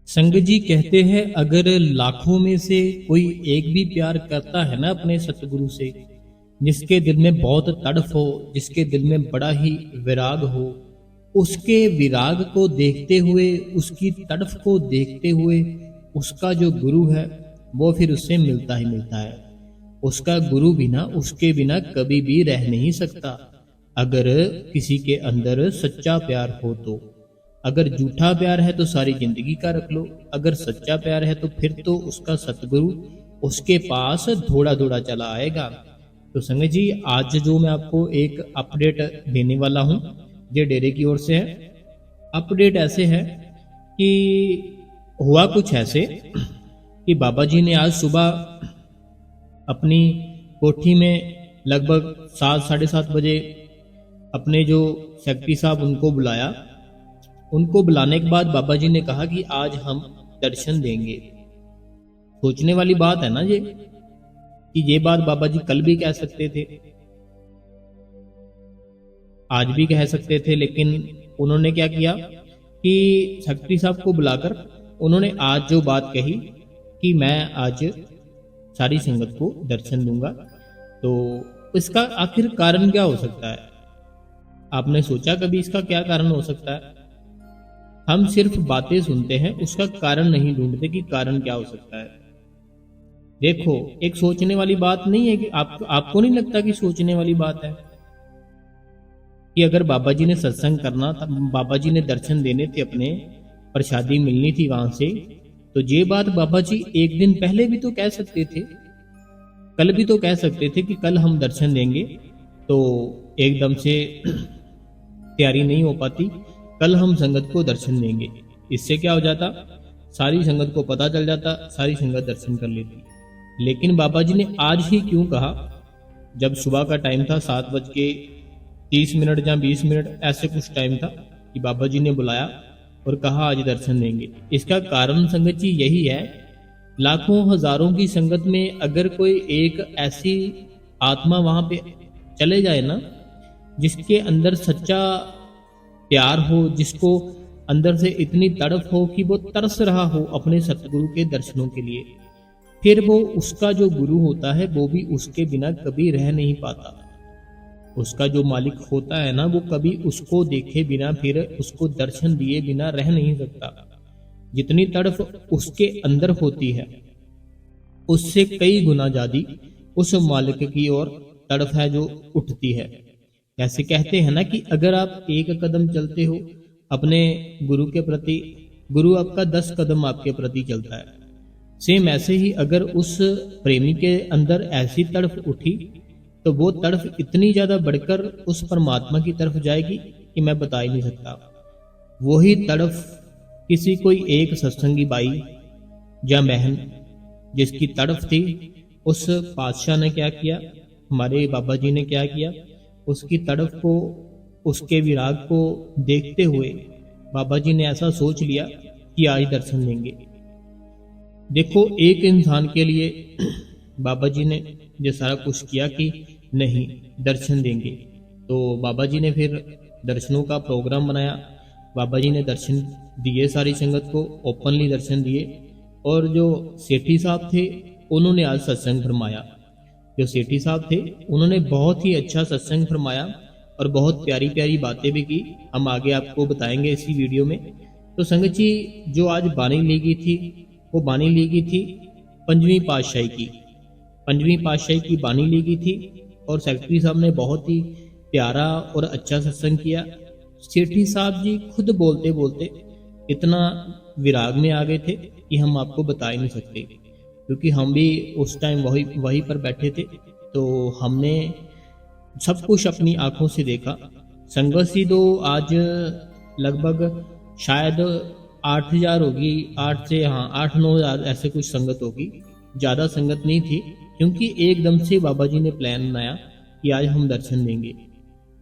संगत जी कहते हैं अगर लाखों में से कोई एक भी प्यार करता है ना अपने सतगुरु से, जिसके दिल में बहुत तड़फ हो, जिसके दिल में बड़ा ही विराग हो, उसके विराग को देखते हुए, उसकी तड़फ को देखते हुए उसका जो गुरु है वो फिर उससे मिलता ही मिलता है। उसका गुरु बिना, उसके बिना कभी भी रह नहीं सकता। अगर किसी के अंदर सच्चा प्यार हो तो, अगर झूठा प्यार है तो सारी जिंदगी का रख लो, अगर सच्चा प्यार है तो फिर तो उसका सतगुरु उसके पास थोड़ा थोड़ा चला आएगा। तो संगत जी आज जो मैं आपको एक अपडेट देने वाला हूँ, ये डेरे की ओर से है। अपडेट ऐसे है कि हुआ कुछ ऐसे कि बाबा जी ने आज सुबह अपनी कोठी में लगभग 7 साढ़े 7 बजे अपने जो सेक्रेटरी साहब उनको बुलाया। उनको बुलाने के बाद बाबा जी ने कहा कि आज हम दर्शन देंगे। सोचने वाली बात है ना ये, कि ये बात बाबा जी कल भी कह सकते थे, आज भी कह सकते थे, लेकिन उन्होंने क्या किया कि सेक्रेटरी साहब को बुलाकर उन्होंने आज जो बात कही कि मैं आज सारी संगत को दर्शन दूंगा। तो इसका आखिर कारण क्या हो सकता है? आपने सोचा कभी इसका क्या कारण हो सकता है? हम सिर्फ बातें सुनते हैं, उसका कारण नहीं ढूंढते कि कारण क्या हो सकता है। देखो, एक सोचने वाली बात नहीं है कि आपको नहीं लगता कि सोचने वाली बात है कि अगर बाबा जी ने सत्संग करना था, बाबा जी ने दर्शन देने थे, अपने प्रसादी मिलनी थी वहां से, तो ये बात बाबा जी एक दिन पहले भी तो कह सकते थे, कल भी तो कह सकते थे कि कल हम दर्शन देंगे। तो एकदम से तैयारी नहीं हो पाती, कल हम संगत को दर्शन देंगे। इससे क्या हो जाता, सारी संगत को पता चल जाता, सारी संगत दर्शन कर लेती। लेकिन बाबा जी ने आज ही क्यों कहा, जब सुबह का टाइम था 7:30 या 20 मिनट ऐसे कुछ टाइम था, कि बाबा जी ने बुलाया और कहा आज दर्शन देंगे। इसका कारण संगत जी यही है, लाखों हजारों की संगत में अगर कोई एक ऐसी आत्मा वहां पे चले जाए ना, जिसके अंदर सच्चा प्यार हो, जिसको अंदर से इतनी तड़प हो कि वो तरस रहा हो अपने सतगुरु के दर्शनों के लिए, फिर वो उसका जो गुरु होता है वो भी उसके बिना कभी रह नहीं पाता। उसका जो मालिक होता है ना, वो कभी उसको देखे बिना, फिर उसको दर्शन दिए बिना रह नहीं सकता। जितनी तड़प उसके अंदर होती है, उससे कई गुना ज्यादा उस मालिक की ओर तड़प है जो उठती है। ऐसे कहते हैं ना कि अगर आप एक कदम चलते हो अपने गुरु के प्रति, गुरु आपका 10 कदम आपके प्रति चलता है। सेम ऐसे ही अगर उस प्रेमी के अंदर ऐसी तड़फ उठी, तो वो तड़फ इतनी ज्यादा बढ़कर उस परमात्मा की तरफ जाएगी कि मैं बता ही नहीं सकता। वही तड़फ किसी कोई एक सत्संगी बाई या बहन जिसकी तड़फ थी, उस पातशाह ने क्या किया, हमारे बाबा जी ने क्या किया, उसकी तड़फ को, उसके विराग को देखते हुए बाबा जी ने ऐसा सोच लिया कि आज दर्शन देंगे। देखो, एक इंसान के लिए बाबा जी ने ये सारा कुछ किया कि नहीं दर्शन देंगे। तो बाबा जी ने फिर दर्शनों का प्रोग्राम बनाया। बाबा जी ने दर्शन दिए, सारी संगत को ओपनली दर्शन दिए। और जो सेठी साहब थे उन्होंने आज सत्संग फरमाया। जो सेठी साहब थे उन्होंने बहुत ही अच्छा सत्संग फरमाया और बहुत प्यारी प्यारी बातें भी की। हम आगे आपको बताएंगे इसी वीडियो में। तो संगत जी, जो आज बानी ली गई थी, वो बानी ली गई थी पंजवीं पातशाही की। पंजवीं पातशाही की बानी ली गई थी और सेक्रेटरी साहब ने बहुत ही प्यारा और अच्छा सत्संग किया। सेठी साहब जी खुद बोलते बोलते इतना विराग में आ गए थे कि हम आपको बता ही नहीं सकते, क्योंकि हम भी उस टाइम वहीं पर बैठे थे। तो हमने सब कुछ अपनी आंखों से देखा। संगत सी तो आज लगभग शायद 8,000 होगी, 8-9 हज़ार ऐसे कुछ संगत होगी, ज़्यादा संगत नहीं थी। क्योंकि एकदम से बाबा जी ने प्लान बनाया कि आज हम दर्शन देंगे।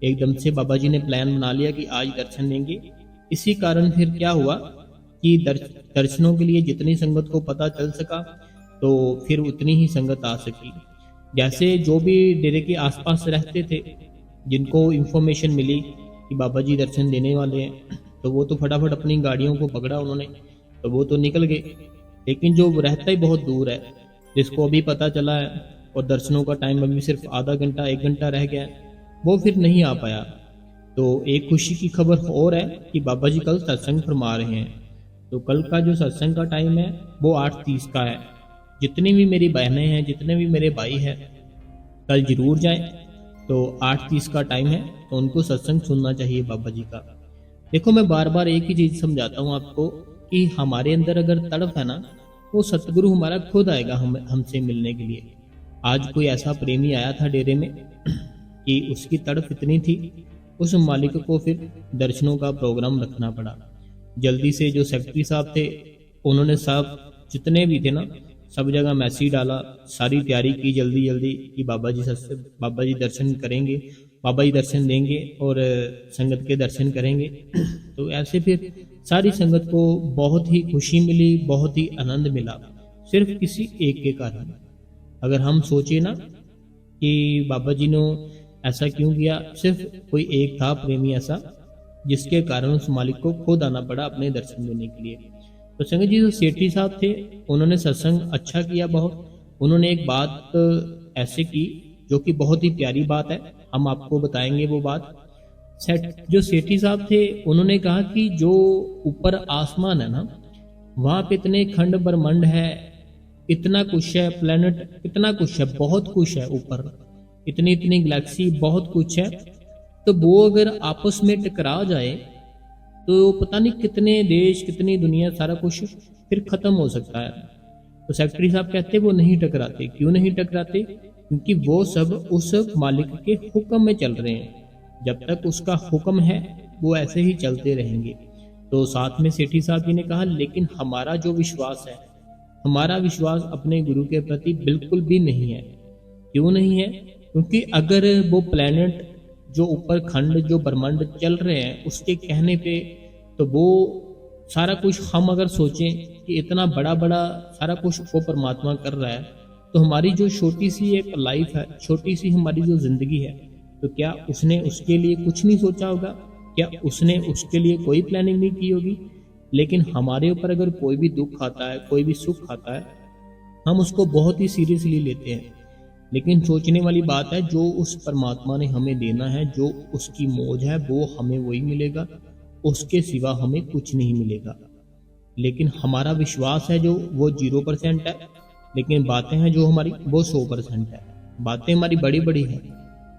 एकदम से बाबा जी ने प्लान बना लिया कि आज दर्शन देंगे। इसी कारण फिर क्या हुआ कि दर्शनों के लिए जितनी संगत को पता चल सका, तो फिर उतनी ही संगत आ सकी। जैसे जो भी डेरे के आसपास रहते थे, जिनको इन्फॉर्मेशन मिली कि बाबा जी दर्शन देने वाले हैं, तो वो तो फटाफट अपनी गाड़ियों को पकड़ा उन्होंने। तो वो तो निकल गए, लेकिन जो रहता ही बहुत दूर है, जिसको अभी पता चला है और दर्शनों का टाइम अभी सिर्फ आधा घंटा 1 घंटा रह गया है, वो फिर नहीं आ पाया। तो एक खुशी की खबर और है कि बाबा जी कल सत्संग फरमा रहे हैं। तो कल का जो सत्संग का टाइम है वो 8:30 का है। जितनी भी मेरी बहनें हैं, जितने भी मेरे भाई हैं, कल जरूर जाएं। तो 8:30 का टाइम है, तो उनको सत्संग सुनना चाहिए बाबा जी का। देखो, मैं बार बार एक ही चीज समझाता हूँ आपको कि हमारे अंदर अगर तड़प है ना, वो सतगुरु हमारा खुद आएगा हमसे मिलने के लिए। आज कोई ऐसा प्रेमी आया था डेरे में कि उसकी तड़प इतनी थी, उस मालिक को फिर दर्शनों का प्रोग्राम रखना पड़ा। जल्दी से जो सेक्रेटरी साहब थे, उन्होंने सब जितने भी थे ना, सब जगह मैसेज डाला, सारी तैयारी की जल्दी जल्दी कि बाबा जी दर्शन करेंगे, बाबा जी दर्शन देंगे और संगत के दर्शन करेंगे। तो ऐसे फिर सारी संगत को बहुत ही खुशी मिली, बहुत ही आनंद मिला, सिर्फ किसी एक के कारण। अगर हम सोचे ना कि बाबा जी ने ऐसा क्यों किया, सिर्फ कोई एक था प्रेमी ऐसा जिसके कारण उस मालिक को खुद आना पड़ा अपने दर्शन देने के लिए। तो संगत जी, जो सेठी साहब थे, उन्होंने सत्संग अच्छा किया बहुत। उन्होंने एक बात ऐसे की जो कि बहुत ही प्यारी बात है, हम आपको बताएंगे वो बात। जो सेठी साहब थे, उन्होंने कहा कि जो ऊपर आसमान है ना, वहां पे इतने खंड ब्रह्मांड है, इतना कुछ है, प्लेनेट इतना कुछ है, बहुत कुछ है ऊपर, इतनी इतनी गैलेक्सी, बहुत कुछ है। तो वो अगर आपस में टकरा जाए तो पता नहीं कितने देश, कितनी दुनिया, सारा कुछ फिर खत्म हो सकता है। तो सेक्रेटरी साहब कहते वो नहीं टकराते। क्यों नहीं टकराते? क्योंकि वो सब उस मालिक के हुक्म में चल रहे हैं। जब तक उसका हुक्म है वो ऐसे ही चलते रहेंगे। तो साथ में सेठी साहब जी ने कहा, लेकिन हमारा जो विश्वास है, हमारा विश्वास अपने गुरु के प्रति बिल्कुल भी नहीं है। क्यों नहीं है? क्योंकि अगर वो प्लेनेट जो ऊपर खंड, जो ब्रह्मांड चल रहे हैं, उसके कहने पे, तो वो सारा कुछ हम अगर सोचें कि इतना बड़ा बड़ा सारा कुछ वो परमात्मा कर रहा है, तो हमारी जो छोटी सी एक लाइफ है, छोटी सी हमारी जो जिंदगी है, तो क्या उसने उसके लिए कुछ नहीं सोचा होगा? क्या उसने उसके लिए कोई प्लानिंग नहीं की होगी? लेकिन हमारे ऊपर अगर कोई भी दुख आता है, कोई भी सुख आता है, हम उसको बहुत ही सीरियसली लेते हैं। लेकिन सोचने वाली बात है, जो उस परमात्मा ने हमें देना है, जो उसकी मौज है, वो हमें वही मिलेगा, उसके सिवा हमें कुछ नहीं मिलेगा। लेकिन हमारा विश्वास है जो, वो 0% है, लेकिन बातें हैं जो हमारी, वो 100% है। बातें हमारी बड़ी बड़ी है,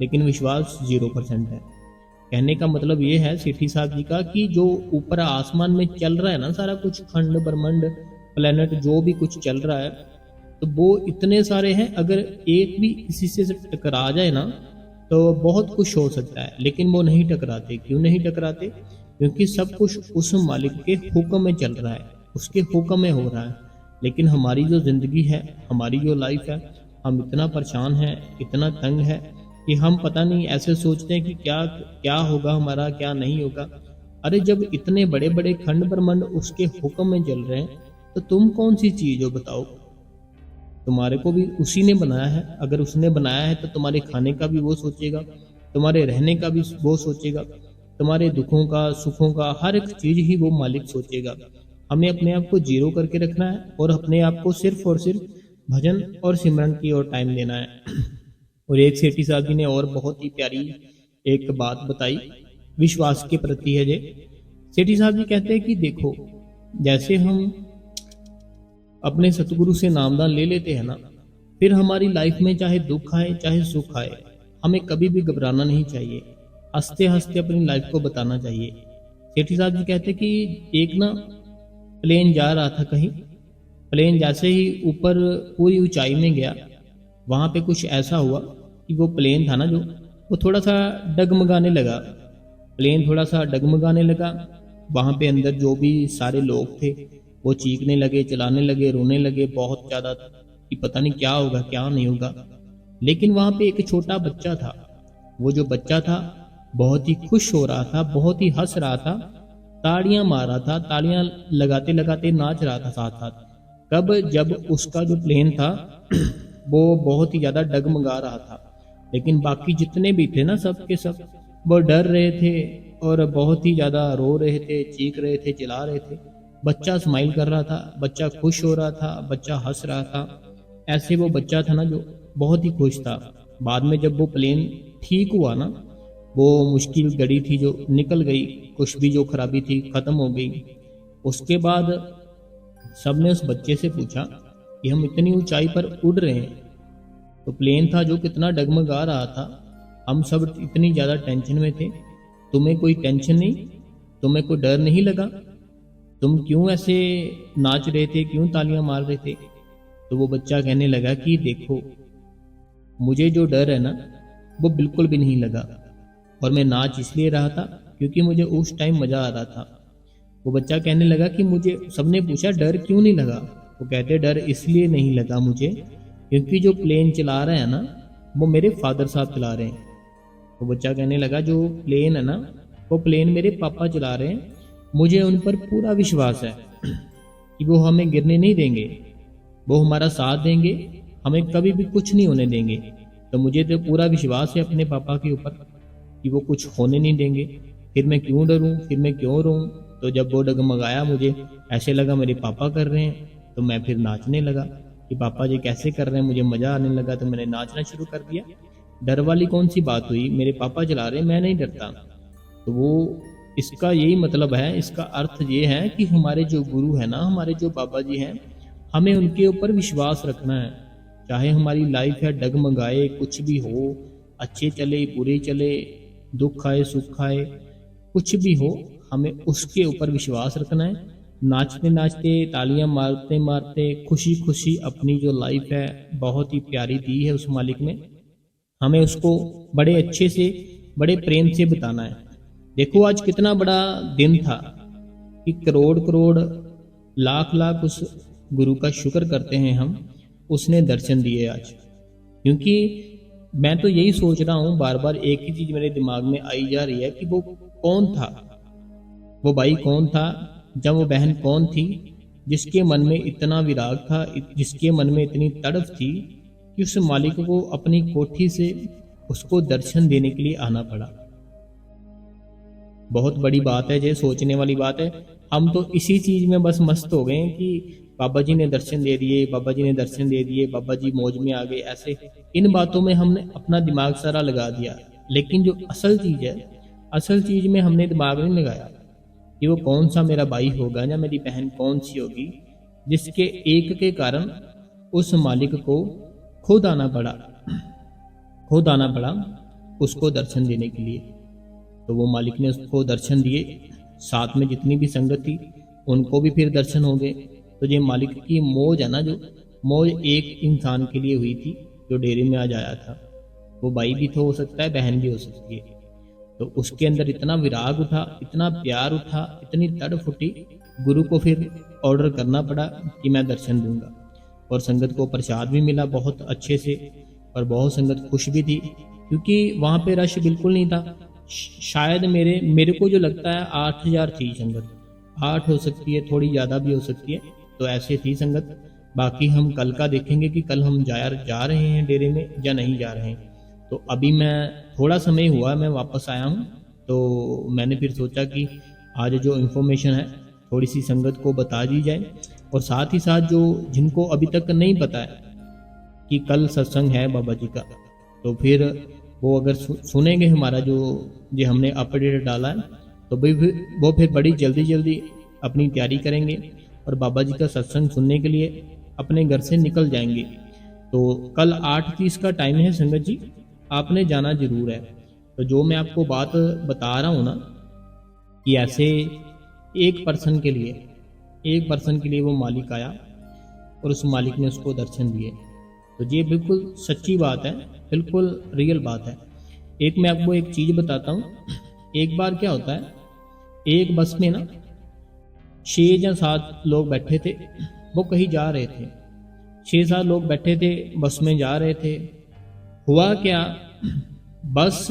लेकिन विश्वास 0% है। कहने का मतलब ये है सेठी साहब जी का कि जो ऊपर आसमान में चल रहा है ना, सारा कुछ खंड ब्रह्मांड प्लेनेट जो भी कुछ चल रहा है, तो वो इतने सारे हैं, अगर एक भी किसी से टकरा जाए ना, तो बहुत कुछ हो सकता है। लेकिन वो नहीं टकराते। क्यों नहीं टकराते? क्योंकि सब कुछ उस मालिक के हुक्म में चल रहा है, उसके हुक्म में हो रहा है। लेकिन हमारी जो जिंदगी है, हमारी जो लाइफ है, हम इतना परेशान हैं, इतना तंग है कि हम पता नहीं ऐसे सोचते हैं कि क्या क्या होगा हमारा, क्या नहीं होगा। अरे जब इतने बड़े बड़े खंड ब्रह्मांड उसके हुक्म में चल रहे हैं, तो तुम कौन सी चीज हो बताओ? तुम्हारे को भी उसी ने बनाया है। अगर उसने बनाया है तो तुम्हारे खाने का भी वो सोचेगा, तुम्हारे रहने का भी वो सोचेगा, तुम्हारे दुखों का, सुखों का, हर एक चीज ही वो मालिक सोचेगा। हमें अपने आप को 0 करके रखना है और अपने आप को सिर्फ और सिर्फ भजन और सिमरन की ओर टाइम देना है। और एक सेठी साहब जी ने और बहुत ही प्यारी एक बात बताई, विश्वास के प्रति है जे। सेठी साहब जी कहते हैं कि देखो, जैसे हम अपने सतगुरु से नामदान ले लेते हैं ना, फिर हमारी लाइफ में चाहे दुख आए चाहे सुख आए, हमें कभी भी घबराना नहीं चाहिए। हंसते हंसते अपनी लाइफ को बताना चाहिए। सेठी साहब जी कहते कि एक ना प्लेन जा रहा था कहीं, प्लेन जैसे ही ऊपर पूरी ऊंचाई में गया, वहां पे कुछ ऐसा हुआ कि वो प्लेन था ना जो, वो थोड़ा सा डगमगाने लगा। प्लेन थोड़ा सा डगमगाने लगा। वहां पे अंदर जो भी सारे लोग थे वो चीखने लगे, चलाने लगे, रोने लगे बहुत ज्यादा कि पता नहीं क्या होगा, क्या नहीं होगा। लेकिन वहां पे एक छोटा बच्चा था। वो जो बच्चा था बहुत ही खुश हो रहा था, बहुत ही हंस रहा था, ताड़ियां मार रहा था, ताड़ियां लगाते लगाते नाच रहा था साथ साथ। कब? जब उसका जो प्लेन था वो बहुत ही ज्यादा डगमगा रहा था। लेकिन बाकी जितने भी थे ना, सब के सब वो डर रहे थे और बहुत ही ज्यादा रो रहे थे, चीख रहे थे, चिल्ला रहे थे। बच्चा स्माइल कर रहा था, बच्चा खुश हो रहा था, बच्चा हंस रहा था। ऐसे वो बच्चा था ना जो बहुत ही खुश था। बाद में जब वो प्लेन ठीक हुआ ना, वो मुश्किल घड़ी थी जो निकल गई, कुछ भी जो खराबी थी खत्म हो गई। उसके बाद सबने उस बच्चे से पूछा कि हम इतनी ऊंचाई पर उड़ रहे हैं, तो प्लेन था जो कितना डगमगा रहा था, हम सब इतनी ज़्यादा टेंशन में थे, तुम्हें कोई टेंशन नहीं, तुम्हें कोई डर नहीं लगा, तुम क्यों ऐसे नाच रहे थे, क्यों तालियां मार रहे थे? तो वो बच्चा कहने लगा कि देखो, मुझे जो डर है ना वो बिल्कुल भी नहीं लगा, और मैं नाच इसलिए रहा था क्योंकि मुझे उस टाइम मज़ा आ रहा था। वो बच्चा कहने लगा कि मुझे सबने पूछा डर क्यों नहीं लगा, वो कहते डर इसलिए नहीं लगा मुझे क्योंकि जो प्लेन चला रहे हैं ना वो मेरे फादर साहब चला रहे हैं। वो बच्चा कहने लगा जो प्लेन है ना वो प्लेन मेरे पापा चला रहे हैं, मुझे उन पर पूरा विश्वास है कि वो हमें गिरने नहीं देंगे, वो हमारा साथ देंगे, हमें कभी भी कुछ नहीं होने देंगे। तो मुझे तो पूरा विश्वास है अपने पापा के ऊपर कि वो कुछ होने नहीं देंगे, फिर मैं क्यों डरूं, फिर मैं क्यों रोऊं। तो जब वो डगमगाया मुझे ऐसे लगा मेरे पापा कर रहे हैं, तो मैं फिर नाचने लगा कि पापा जी कैसे कर रहे हैं, मुझे मज़ा आने लगा तो मैंने नाचना शुरू कर दिया। डर वाली कौन सी बात हुई, मेरे पापा चला रहे हैं, मैं नहीं डरता। तो वो इसका यही मतलब है, इसका अर्थ ये है कि हमारे जो गुरु है ना, हमारे जो बाबा जी हैं, हमें उनके ऊपर विश्वास रखना है। चाहे हमारी लाइफ है डगमगाए, कुछ भी हो, अच्छे चले बुरे चले, दुख आए सुख आए, कुछ भी हो, हमें उसके ऊपर विश्वास रखना है। नाचते नाचते तालियां मारते मारते खुशी खुशी अपनी जो लाइफ है बहुत ही प्यारी दी है उस मालिक ने, हमें उसको बड़े अच्छे से बड़े प्रेम से बिताना है। देखो आज कितना बड़ा दिन था कि करोड़ करोड़ लाख लाख उस गुरु का शुक्र करते हैं हम, उसने दर्शन दिए आज। क्योंकि मैं तो यही सोच रहा हूँ बार बार, एक ही चीज मेरे दिमाग में आई जा रही है कि वो कौन था, वो भाई कौन था, जब वो बहन कौन थी जिसके मन में इतना विराग था, जिसके मन में इतनी तड़प थी कि उस मालिक को अपनी कोठी से उसको दर्शन देने के लिए आना पड़ा। बहुत बड़ी बात है, ये सोचने वाली बात है। हम तो इसी चीज में बस मस्त हो गए कि बाबा जी ने दर्शन दे दिए, बाबा जी ने दर्शन दे दिए, बाबा जी मौज में आ गए, ऐसे इन बातों में हमने अपना दिमाग सारा लगा दिया। लेकिन जो असल चीज है, असल चीज में हमने दिमाग नहीं लगाया कि वो कौन सा मेरा भाई होगा या मेरी बहन कौन सी होगी जिसके एक के कारण उस मालिक को खुद आना पड़ा, खुद आना पड़ा उसको दर्शन देने के लिए। तो वो मालिक ने उसको दर्शन दिए, साथ में जितनी भी संगत थी उनको भी फिर दर्शन हो गए। तो ये मालिक की मौज है ना, जो मौज एक इंसान के लिए हुई थी जो डेरे में आज आया था, वो भाई भी तो हो सकता है, बहन भी हो सकती है। तो उसके अंदर इतना विराग उठा, इतना प्यार उठा, इतनी तड़प उठी, गुरु को फिर ऑर्डर करना पड़ा कि मैं दर्शन दूंगा। और संगत को प्रसाद भी मिला बहुत अच्छे से, और बहुत संगत खुश भी थी क्योंकि वहाँ पे रश बिल्कुल नहीं था। शायद मेरे को जो लगता है 8,000 थी संगत, 8 हो सकती है, थोड़ी ज़्यादा भी हो सकती है, तो ऐसे थी संगत। बाकी हम कल का देखेंगे कि कल हम जा रहे हैं डेरे में या नहीं जा रहे हैं। तो अभी मैं थोड़ा समय हुआ मैं वापस आया हूँ, तो मैंने फिर सोचा कि आज जो इन्फॉर्मेशन है थोड़ी सी संगत को बता दी जाए, और साथ ही साथ जो जिनको अभी तक नहीं पता है कि कल सत्संग है बाबा जी का, तो फिर वो अगर सुनेंगे हमारा जो हमने अपडेट डाला है, तो भी वो फिर बड़ी जल्दी जल्दी अपनी तैयारी करेंगे और बाबा जी का सत्संग सुनने के लिए अपने घर से निकल जाएंगे। तो कल 8:30 का टाइम है संगत जी, आपने जाना जरूर है। तो जो मैं आपको बात बता रहा हूँ ना कि ऐसे एक पर्सन के लिए वो मालिक आया और उस मालिक ने उसको दर्शन दिए। तो ये बिल्कुल सच्ची बात है, बिल्कुल रियल बात है। एक मैं आपको एक चीज़ बताता हूँ। एक बार क्या होता है, एक बस में ना 6 या 7 लोग बैठे थे, वो कहीं जा रहे थे। 6-7 लोग बैठे थे, बस में जा रहे थे। हुआ क्या, बस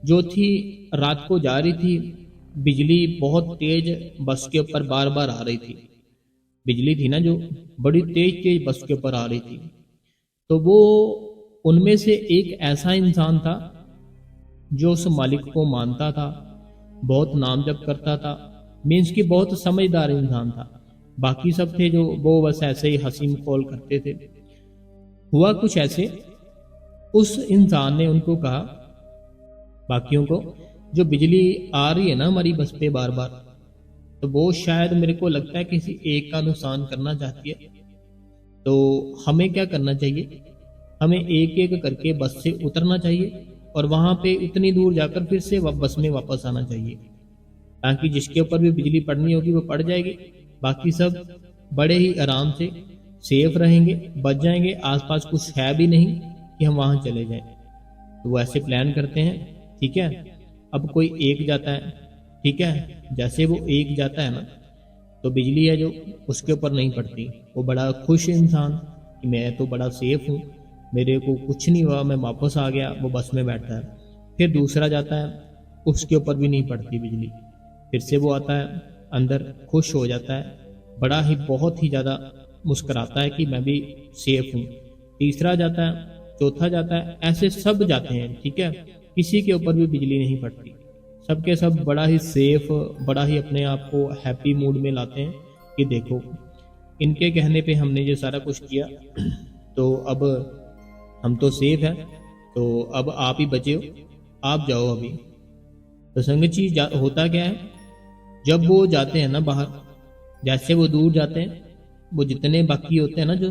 जो थी रात को जा रही थी, बिजली बहुत तेज बस के ऊपर बार बार आ रही थी। बिजली थी ना जो बड़ी तेज तेज बस के ऊपर आ रही थी। तो वो उनमें से एक ऐसा इंसान था जो उस मालिक को मानता था, बहुत नाम जप करता था, मीन्स कि बहुत समझदार इंसान था। बाकी सब थे जो वो बस ऐसे ही हंसी मखौल करते थे। हुआ कुछ ऐसे, उस इंसान ने उनको कहा, बाकियों को, जो बिजली आ रही है ना हमारी बस पे बार बार, तो वो शायद मेरे को लगता है किसी एक का नुकसान करना चाहती है। तो हमें क्या करना चाहिए, हमें एक एक करके बस से उतरना चाहिए और वहां पे उतनी दूर जाकर फिर से बस में वापस आना चाहिए, ताकि जिसके ऊपर भी बिजली पड़नी होगी वो पड़ जाएगी, बाकी सब बड़े ही आराम से सेफ रहेंगे, बच जाएंगे, आसपास कुछ है भी नहीं कि हम वहां चले जाएं। तो वो ऐसे प्लान करते हैं, ठीक है। अब कोई एक जाता है, ठीक है, जैसे वो एक जाता है ना, तो बिजली है जो उसके ऊपर नहीं पड़ती। वो बड़ा खुश इंसान कि मैं तो बड़ा सेफ हूँ, मेरे को कुछ नहीं हुआ, मैं वापस आ गया, वो बस में बैठता है। फिर दूसरा जाता है, उसके ऊपर भी नहीं पड़ती बिजली, फिर से वो आता है अंदर, खुश हो जाता है, बड़ा ही बहुत ही ज़्यादा मुस्कुराता है कि मैं भी सेफ हूँ। तीसरा जाता है, चौथा जाता है, ऐसे सब जाते हैं, ठीक है, किसी के ऊपर भी बिजली नहीं पड़ती, सबके सब बड़ा ही सेफ, बड़ा ही अपने आप को हैप्पी मूड में लाते हैं कि देखो इनके कहने पे हमने ये सारा कुछ किया, तो अब हम तो सेफ हैं, तो अब आप ही बचे हो, आप जाओ अभी। तो संगत जी होता क्या है, जब वो जाते हैं ना बाहर, जैसे वो दूर जाते हैं, वो जितने बाकी होते हैं ना, जो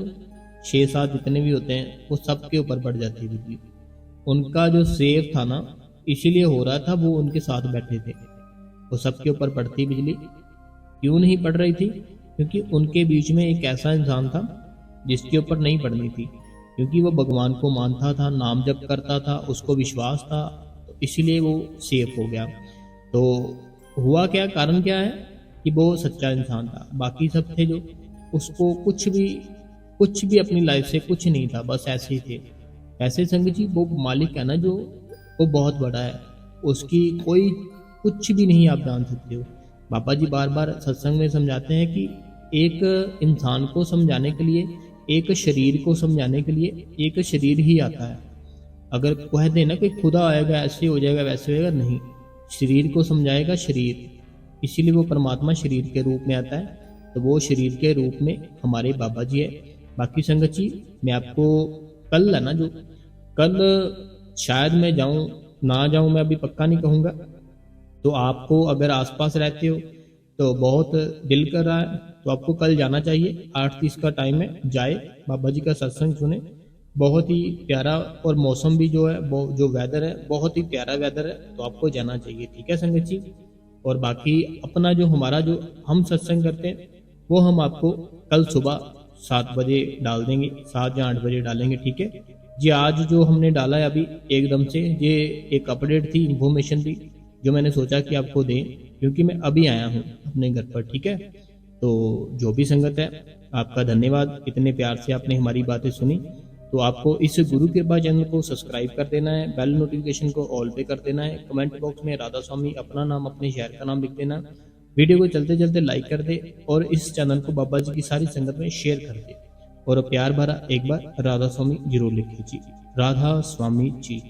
6-7 जितने भी होते हैं, वो सबके ऊपर पड़ जाती है बिजली। उनका जो सेफ था ना, इसीलिए हो रहा था, वो उनके साथ बैठे थे, वो सबके ऊपर पड़ती बिजली। क्यों नहीं पड़ रही थी, क्योंकि उनके बीच में एक ऐसा इंसान था जिसके ऊपर नहीं पड़नी थी, क्योंकि वो भगवान को मानता था, नाम जप करता था, उसको विश्वास था, तो इसलिए वो सेफ हो गया। तो हुआ क्या, कारण क्या है कि वो सच्चा इंसान था, बाकी सब थे जो उसको कुछ भी अपनी लाइफ से कुछ नहीं था, बस ऐसे ही थे। ऐसे संग जी वो मालिक है ना जो, वो बहुत बड़ा है, उसकी कोई कुछ भी नहीं आप जान सकते हो। बाबा जी बार बार सत्संग में समझाते हैं कि एक इंसान को समझाने के लिए, एक शरीर को समझाने के लिए एक शरीर ही आता है। अगर कह देना कि खुदा आएगा, ऐसे हो जाएगा, वैसे होएगा, नहीं, शरीर को समझाएगा शरीर, इसीलिए वो परमात्मा शरीर के रूप में आता है। तो वो शरीर के रूप में हमारे बाबा जी है। बाकी संगत जी मैं आपको कल है ना, जो कल शायद मैं जाऊं ना जाऊं, मैं अभी पक्का नहीं कहूँगा, तो आपको अगर आसपास रहते हो तो बहुत दिल कर रहा है तो आपको कल जाना चाहिए। 8:30 का टाइम है, जाए बाबा जी का सत्संग सुने, बहुत ही प्यारा, और मौसम भी जो है, जो वेदर है बहुत ही प्यारा वेदर है, तो आपको जाना चाहिए, ठीक है संगत जी। और बाकी अपना जो हमारा जो हम सत्संग करते हैं वो हम आपको कल सुबह 7 बजे डाल देंगे, 7 या 8 बजे डालेंगे, ठीक है जी। आज जो हमने डाला है अभी एकदम से, ये एक अपडेट थी, इंफॉर्मेशन थी, जो मैंने सोचा कि आपको दें, क्योंकि मैं अभी आया हूँ अपने घर पर, ठीक है। तो जो भी संगत है, आपका धन्यवाद, इतने प्यार से आपने हमारी बातें सुनी। तो आपको इस गुरु कृपा चैनल को सब्सक्राइब कर देना है, बेल नोटिफिकेशन को ऑल पे कर देना है, कमेंट बॉक्स में राधा स्वामी अपना नाम, अपने शहर का नाम लिख देना, वीडियो को चलते चलते लाइक कर दे, और इस चैनल को बाबा जी की सारी संगत में शेयर कर दे, और प्यार भरा एक बार राधा स्वामी जरूर लिखे जी। राधा स्वामी जी।